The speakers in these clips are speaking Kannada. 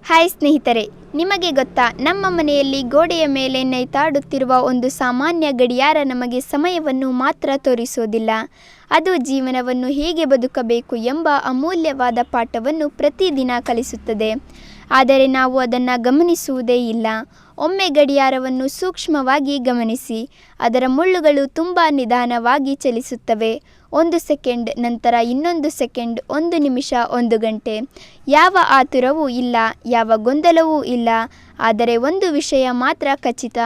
ಹಾಯ್ ಸ್ನೇಹಿತರೆ, ನಿಮಗೆ ಗೊತ್ತಾ, ನಮ್ಮ ಮನೆಯಲ್ಲಿ ಗೋಡೆಯ ಮೇಲೆ ನೇತಾಡುತ್ತಿರುವ ಒಂದು ಸಾಮಾನ್ಯ ಗಡಿಯಾರ ನಮಗೆ ಸಮಯವನ್ನು ಮಾತ್ರ ತೋರಿಸೋದಿಲ್ಲ, ಅದು ಜೀವನವನ್ನು ಹೇಗೆ ಬದುಕಬೇಕು ಎಂಬ ಅಮೂಲ್ಯವಾದ ಪಾಠವನ್ನು ಪ್ರತಿದಿನ ಕಲಿಸುತ್ತದೆ. ಆದರೆ ನಾವು ಅದನ್ನು ಗಮನಿಸುವುದೇ ಇಲ್ಲ. ಒಮ್ಮೆ ಗಡಿಯಾರವನ್ನು ಸೂಕ್ಷ್ಮವಾಗಿ ಗಮನಿಸಿ. ಅದರ ಮುಳ್ಳುಗಳು ತುಂಬ ನಿಧಾನವಾಗಿ ಚಲಿಸುತ್ತವೆ. 1 ಸೆಕೆಂಡ್, ನಂತರ ಇನ್ನೊಂದು ಸೆಕೆಂಡ್, 1 ನಿಮಿಷ, 1 ಗಂಟೆ. ಯಾವ ಆತುರವೂ ಇಲ್ಲ, ಯಾವ ಗೊಂದಲವೂ ಇಲ್ಲ. ಆದರೆ ಒಂದು ವಿಷಯ ಮಾತ್ರ ಖಚಿತ,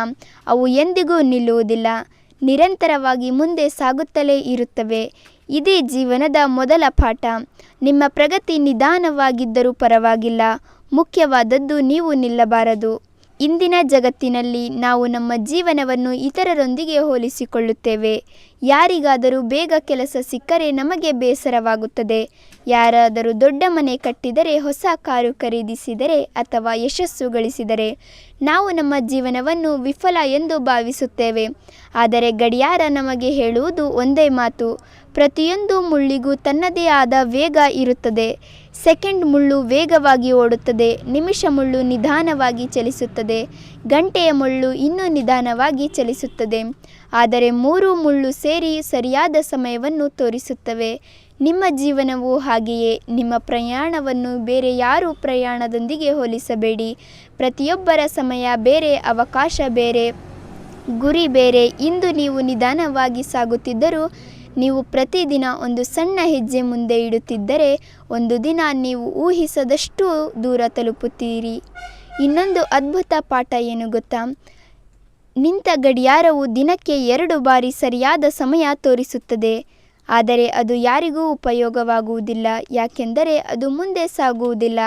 ಅವು ಎಂದಿಗೂ ನಿಲ್ಲುವುದಿಲ್ಲ, ನಿರಂತರವಾಗಿ ಮುಂದೆ ಸಾಗುತ್ತಲೇ ಇರುತ್ತವೆ. ಇದೇ ಜೀವನದ ಮೊದಲ ಪಾಠ. ನಿಮ್ಮ ಪ್ರಗತಿ ನಿಧಾನವಾಗಿದ್ದರೂ ಪರವಾಗಿಲ್ಲ, ಮುಖ್ಯವಾದದ್ದು ನೀವು ನಿಲ್ಲಬಾರದು. ಇಂದಿನ ಜಗತ್ತಿನಲ್ಲಿ ನಾವು ನಮ್ಮ ಜೀವನವನ್ನು ಇತರರೊಂದಿಗೆ ಹೋಲಿಸಿಕೊಳ್ಳುತ್ತೇವೆ. ಯಾರಿಗಾದರೂ ಬೇಗ ಕೆಲಸ ಸಿಕ್ಕರೆ ನಮಗೆ ಬೇಸರವಾಗುತ್ತದೆ. ಯಾರಾದರೂ ದೊಡ್ಡ ಮನೆ ಕಟ್ಟಿದರೆ, ಹೊಸ ಕಾರು ಖರೀದಿಸಿದರೆ ಅಥವಾ ಯಶಸ್ಸು ಗಳಿಸಿದರೆ ನಾವು ನಮ್ಮ ಜೀವನವನ್ನು ವಿಫಲ ಎಂದು ಭಾವಿಸುತ್ತೇವೆ. ಆದರೆ ಗಡಿಯಾರ ನಮಗೆ ಹೇಳುವುದು ಒಂದೇ ಮಾತು: ಪ್ರತಿಯೊಂದು ಮುಳ್ಳಿಗೂ ತನ್ನದೇ ಆದ ವೇಗ ಇರುತ್ತದೆ. ಸೆಕೆಂಡ್ ಮುಳ್ಳು ವೇಗವಾಗಿ ಓಡುತ್ತದೆ, ನಿಮಿಷ ಮುಳ್ಳು ನಿಧಾನವಾಗಿ ಚಲಿಸುತ್ತದೆ, ಗಂಟೆಯ ಮುಳ್ಳು ಇನ್ನೂ ನಿಧಾನವಾಗಿ ಚಲಿಸುತ್ತದೆ. ಆದರೆ 3 ಮುಳ್ಳು ಸೇರಿ ಸರಿಯಾದ ಸಮಯವನ್ನು ತೋರಿಸುತ್ತವೆ. ನಿಮ್ಮ ಜೀವನವೂ ಹಾಗೆಯೇ. ನಿಮ್ಮ ಪ್ರಯಾಣವನ್ನು ಬೇರೆ ಯಾರ ಪ್ರಯಾಣದೊಂದಿಗೆ ಹೋಲಿಸಬೇಡಿ. ಪ್ರತಿಯೊಬ್ಬರ ಸಮಯ ಬೇರೆ, ಅವಕಾಶ ಬೇರೆ, ಗುರಿ ಬೇರೆ. ಇಂದು ನೀವು ನಿಧಾನವಾಗಿ ಸಾಗುತ್ತಿದ್ದರೂ, ನೀವು ಪ್ರತಿದಿನ ಒಂದು ಸಣ್ಣ ಹೆಜ್ಜೆ ಮುಂದೆ ಇಡುತ್ತಿದ್ದರೆ, ಒಂದು ದಿನ ನೀವು ಊಹಿಸದಷ್ಟು ದೂರ ತಲುಪುತ್ತೀರಿ. ಇನ್ನೊಂದು ಅದ್ಭುತ ಪಾಠ ಏನು ಗೊತ್ತಾ? ನಿಂತ ಗಡಿಯಾರವು ದಿನಕ್ಕೆ 2 ಬಾರಿ ಸರಿಯಾದ ಸಮಯ ತೋರಿಸುತ್ತದೆ. ಆದರೆ ಅದು ಯಾರಿಗೂ ಉಪಯೋಗವಾಗುವುದಿಲ್ಲ, ಯಾಕೆಂದರೆ ಅದು ಮುಂದೆ ಸಾಗುವುದಿಲ್ಲ.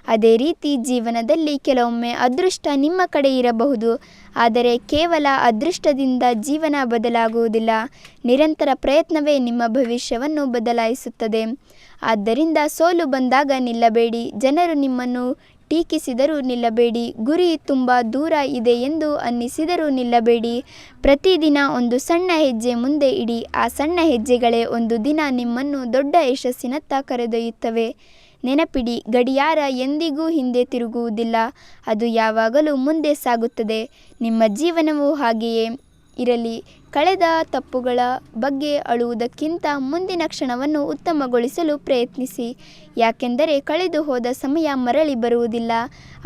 ಅದೇ ರೀತಿ ಜೀವನದಲ್ಲಿ ಕೆಲವೊಮ್ಮೆ ಅದೃಷ್ಟ ನಿಮ್ಮ ಕಡೆ ಇರಬಹುದು, ಆದರೆ ಕೇವಲ ಅದೃಷ್ಟದಿಂದ ಜೀವನ ಬದಲಾಗುವುದಿಲ್ಲ. ನಿರಂತರ ಪ್ರಯತ್ನವೇ ನಿಮ್ಮ ಭವಿಷ್ಯವನ್ನು ಬದಲಾಯಿಸುತ್ತದೆ. ಆದ್ದರಿಂದ ಸೋಲು ಬಂದಾಗ ನಿಲ್ಲಬೇಡಿ. ಜನರು ನಿಮ್ಮನ್ನು ಟೀಕಿಸಿದರೂ ನಿಲ್ಲಬೇಡಿ. ಗುರಿ ತುಂಬ ದೂರ ಇದೆ ಎಂದು ಅನ್ನಿಸಿದರೂ ನಿಲ್ಲಬೇಡಿ. ಪ್ರತಿದಿನ ಒಂದು ಸಣ್ಣ ಹೆಜ್ಜೆ ಮುಂದೆ ಇಡಿ. ಆ ಸಣ್ಣ ಹೆಜ್ಜೆಗಳೇ ಒಂದು ದಿನ ನಿಮ್ಮನ್ನು ದೊಡ್ಡ ಯಶಸ್ಸಿನತ್ತ ಕರೆದೊಯ್ಯುತ್ತವೆ. ನೆನಪಿಡಿ, ಗಡಿಯಾರ ಎಂದಿಗೂ ಹಿಂದೆ ತಿರುಗುವುದಿಲ್ಲ, ಅದು ಯಾವಾಗಲೂ ಮುಂದೆ ಸಾಗುತ್ತದೆ. ನಿಮ್ಮ ಜೀವನವೂ ಹಾಗೆಯೇ ಇರಲಿ. ಕಳೆದ ತಪ್ಪುಗಳ ಬಗ್ಗೆ ಅಳುವುದಕ್ಕಿಂತ ಮುಂದಿನ ಕ್ಷಣವನ್ನು ಉತ್ತಮಗೊಳಿಸಲು ಪ್ರಯತ್ನಿಸಿ. ಯಾಕೆಂದರೆ ಕಳೆದು ಹೋದ ಸಮಯ ಮರಳಿ ಬರುವುದಿಲ್ಲ,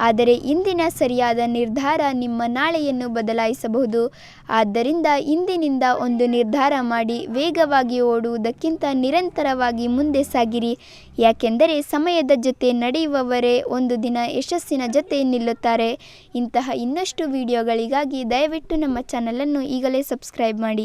ಆದರೆ ಇಂದಿನ ಸರಿಯಾದ ನಿರ್ಧಾರ ನಿಮ್ಮ ನಾಳೆಯನ್ನು ಬದಲಾಯಿಸಬಹುದು. ಆದ್ದರಿಂದ ಇಂದಿನಿಂದ ಒಂದು ನಿರ್ಧಾರ ಮಾಡಿ. ವೇಗವಾಗಿ ಓಡುವುದಕ್ಕಿಂತ ನಿರಂತರವಾಗಿ ಮುಂದೆ ಸಾಗಿರಿ. ಯಾಕೆಂದರೆ ಸಮಯದ ಜೊತೆ ನಡೆಯುವವರೇ ಒಂದು ದಿನ ಯಶಸ್ಸಿನ ಜೊತೆ ನಿಲ್ಲುತ್ತಾರೆ. ಇಂತಹ ಇನ್ನಷ್ಟು ವಿಡಿಯೋಗಳಿಗಾಗಿ ದಯವಿಟ್ಟು ನಮ್ಮ ಚಾನಲನ್ನು ಈಗಲೇ ಸಬ್ಸ್ಕ್ರೈಬ್ ಮಾಡಿ.